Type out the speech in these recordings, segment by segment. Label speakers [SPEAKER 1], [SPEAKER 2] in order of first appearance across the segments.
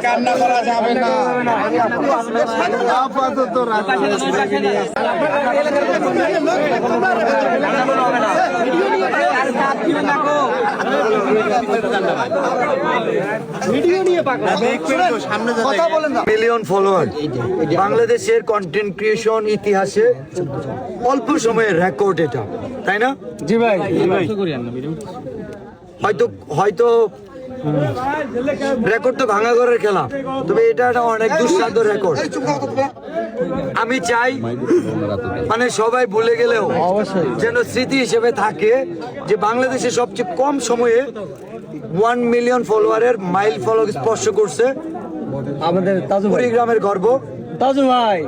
[SPEAKER 1] কান্না করা যাবে না।
[SPEAKER 2] মিলিয়ন ফলোয়ার বাংলাদেশের কন্টেন্ট ক্রিয়েশন ইতিহাসে অল্প সময়ের রেকর্ড এটা, তাই না?
[SPEAKER 3] জি ভাই,
[SPEAKER 2] হয়তো রেকর্ড তো ভাঙা ঘরের খেলা, তবে এটা একটা অনেক দুঃসাধ্য রেকর্ড। আমি চাই মানে সবাই ভুলে গেলেও যেন স্মৃতি হিসেবে থাকে যে বাংলাদেশে সবচেয়ে কম সময়ে 1 মিলিয়ন ফলোয়ারের মাইল ফলক স্পর্শ করছে
[SPEAKER 3] আমাদের
[SPEAKER 2] কুড়িগ্রামের গর্ব
[SPEAKER 3] তাজু ভাই।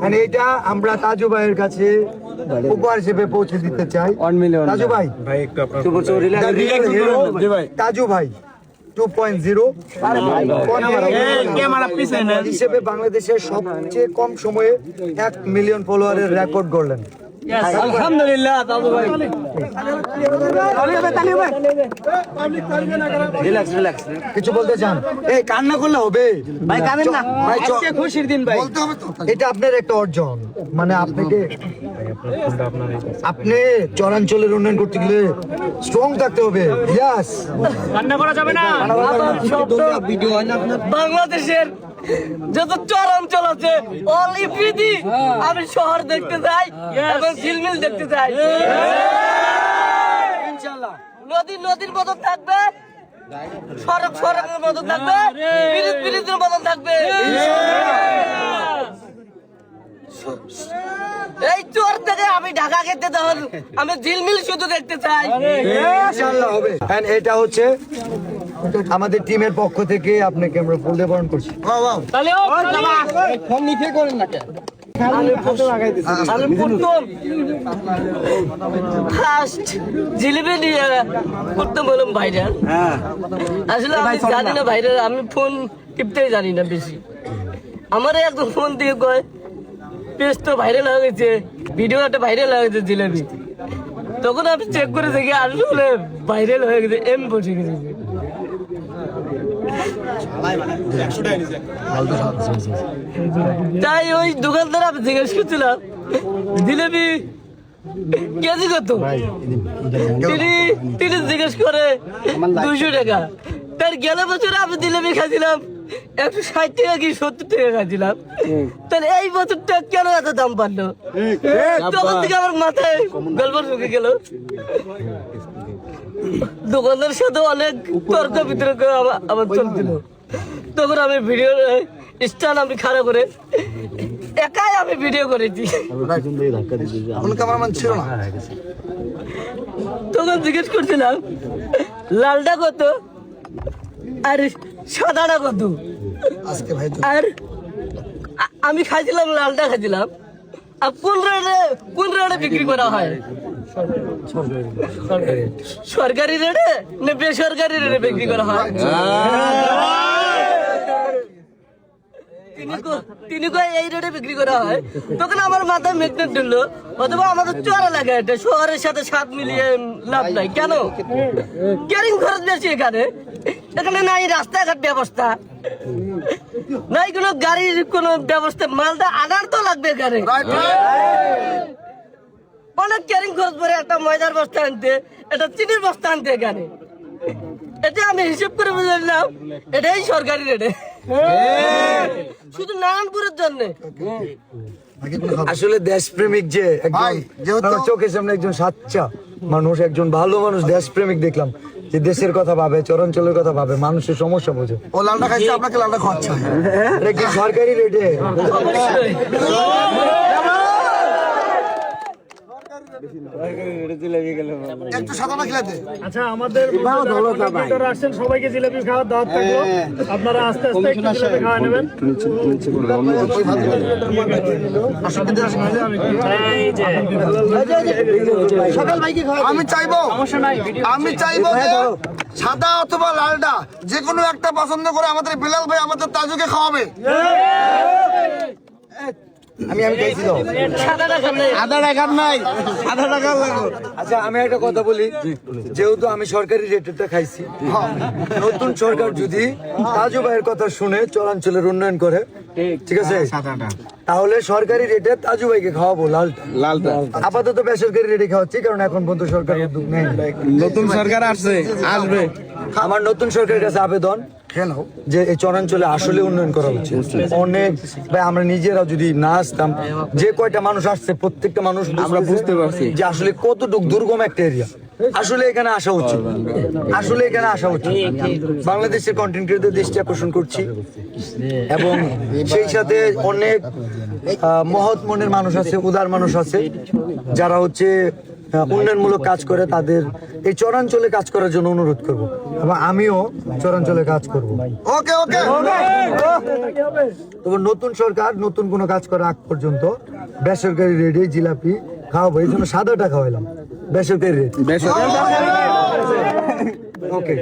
[SPEAKER 2] মানে এটা আমরা তাজু ভাইয়ের কাছে উপহার হিসেবে পৌঁছে দিতে চাই।
[SPEAKER 3] 1 মিলিয়ন
[SPEAKER 2] তাজু ভাই, তাজু ভাই 2.0 হিসেবে বাংলাদেশের সবচেয়ে কম সময়ে 1 মিলিয়ন ফলোয়ারের রেকর্ড গড়লেন।
[SPEAKER 3] আলহামদুলিল্লাহ তাজু ভাই।
[SPEAKER 2] কিছু বলতে চান? এই কান্না করলে হবে
[SPEAKER 3] ভাই, কাঁদেন না,
[SPEAKER 2] ভাই,
[SPEAKER 3] আজকে খুশির দিন ভাই।
[SPEAKER 2] এটা আপনার একটা অর্জন। মানে আপনি চরাঞ্চলের উন্নয়ন করতে গেলে স্ট্রং থাকতে হবে। ইয়াস,
[SPEAKER 3] কান্না করা যাবে না। বাংলাদেশের যত চরাঞ্চল আছে অল ইফ্রিদি আমি শহর দেখতে চাই এবং ঝিলমিল দেখতে চাই ইনশাআল্লাহ। নদীর মতন থাকবে, সড়কের মতন থাকবে, ব্রিজের মতন থাকবে। এই চোর থেকে আমি ঢাকা খেতে তখন আমি ঝিলমিল শুধু দেখতে চাই।
[SPEAKER 2] ইনশাআল্লাহ হবে। এন্ড এটা হচ্ছে আমাদের টিমের পক্ষ থেকে আপনাকে আমরা ফুল দিয়ে বরণ করছি।
[SPEAKER 3] তাহলে ফোন নিতে করেন না কেন? ফার্স্ট জিলিপি নিয়ে করতে বললাম ভাইরাল। আসলে আমি জানি না ভাইরাল, আমি ফোন টিপতেই জানি না বেশি। আমার একদম ফোন দিয়ে কয় পেজ তো ভাইরাল হয়ে গেছে, ভিডিওটা ভাইরাল হয়ে গেছে জিলিপি। তখন আমি চেক করে দেখি আসলে ভাইরাল হয়ে গেছে, এম বসে গেছে। তাই ওই দোকানদার আমি জিজ্ঞেস করছিলাম জিলেবি কেজি কত, তিনি জিজ্ঞেস করে 200 টাকা। তার গেল বছর আমি জিলেবি খাইছিলাম 160 টাকা কি 70 টাকা খাইছিলাম, তাহলে এই বছরটা কেন এত দাম বাড়লো? তখন থেকে আমার মাথায় গল্প ঢুকে গেল। দোকানদার সাথে অনেক তর্ক বিতর্ক আমার চলছিল। তখন আমি ভিডিও স্টাইল আমি খারাপ করে একাই আমি ভিডিও করেছি। তখন জিজ্ঞেস করছিলাম লালটা কত আর সাদাটা কত, আর আমি খাইছিলাম লালটা খাইছিলাম। আর কোন রেটে বিক্রি করা হয়? সরকারি রেটে না বেসরকারি রেটে বিক্রি করা হয়? তিনি কয় এই রেটে বিক্রি করা হয়। তখন আমার মাথায় মেঘনেট ঢুকলো, অথবা আমাদের চড়া লাগে এটা শহরের সাথে সাথ মিলিয়ে লাভ নাই। কেন? ক্যারিং খরচ বেশি এখানে নাই রাস্তাঘাট ব্যবস্থা, নাই কোনো গাড়ির কোনো ব্যবস্থা। মালটা আনার তো লাগবে এখানে, অনেক ক্যারিং খরচ পরে একটা ময়দার বস্তা আনতে, একটা চিনির বস্তা আনতে এখানে। এটা আমি হিসেব করে বুঝলাম এটাই সরকারি রেটে, শুধু নারায়ণপুরের জন্য।
[SPEAKER 2] আসলে দেশপ্রেমিক যে একজন চোখের সামনে একজন সাচ্চা মানুষ, একজন ভালো মানুষ, দেশপ্রেমিক দেখলাম যে দেশের কথা ভাবে, চরাঞ্চলের কথা ভাবে, মানুষের সমস্যা বোঝে।
[SPEAKER 1] ও লালটা খাইছে, আপনাকে লালটা খাওয়াচ্ছে।
[SPEAKER 2] এটা কি সরকারি রেটে?
[SPEAKER 1] একটু সাদা খেলাতে।
[SPEAKER 4] আচ্ছা, আমাদের আসছেন সবাইকে জিলাপি খাওয়ার দাওয়াত থাকলো। আপনারা আস্তে আস্তে একটু জিলাপি খাওয়া নেবেন।
[SPEAKER 1] আমি চাইবো যে সাদা অথবা লালটা যে কোনো একটা পছন্দ করে আমাদের বিলাল ভাই আমাদের তাজুকে খাওয়াবে।
[SPEAKER 2] আমি খাইছি তো।
[SPEAKER 3] সাদা টাকা নেই
[SPEAKER 1] আধা টাকা নাই, আধা টাকা লাগবে।
[SPEAKER 2] আচ্ছা আমি একটা কথা বলি, যেহেতু আমি সরকারি রেটেরটা খাইছি, নতুন সরকার যদি তাজু ভাইয়ের কথা শুনে চরাঞ্চলের উন্নয়ন করে, ঠিক আছে, তাহলে সরকারি রেটে তাজু ভাইকে খাওয়াবো লালটা। আপাতত বেসরকারি রেটে খাওয়াচ্ছি, কারণ এখন পর্যন্ত সরকার উদ্যোগ নেই।
[SPEAKER 1] নতুন সরকার আসছে, আসবে।
[SPEAKER 2] আমার নতুন সরকারের কাছে আবেদন যে এই চরাঞ্চলে আসলে উন্নয়ন করা উচিত। অনেক ভাই আমরা নিজেরা যদি না আসতাম, যে কয়টা মানুষ আসছে প্রত্যেকটা মানুষ আমরা বুঝতে পারছি যে আসলে কতটুকু দুর্গম একটা এরিয়া। আসলে এখানে আসা উচিত, আসলে এখানে আসা উচিত। বাংলাদেশের কন্টেন্ট ক্রিয়েটর দৃষ্টি আকর্ষণ করছি, এবং সেই সাথে অনেক মহৎ মনের মানুষ আছে, উদার মানুষ আছে, যারা হচ্ছে উন্নয়নমূলক কাজ করে। তাদের এই চরাঞ্চলে কাজ করার জন্য অনুরোধ করব, এবং আমিও চরাঞ্চলে কাজ করব।
[SPEAKER 1] ওকে ওকে।
[SPEAKER 2] তবে নতুন সরকার নতুন কোনো কাজ করার আগ পর্যন্ত বেসরকারি রেটে জিলাপি খাওয়াবো। এই জন্য সাদাটা খাওয়াইলাম, বেসরকারি রেট। ওকে।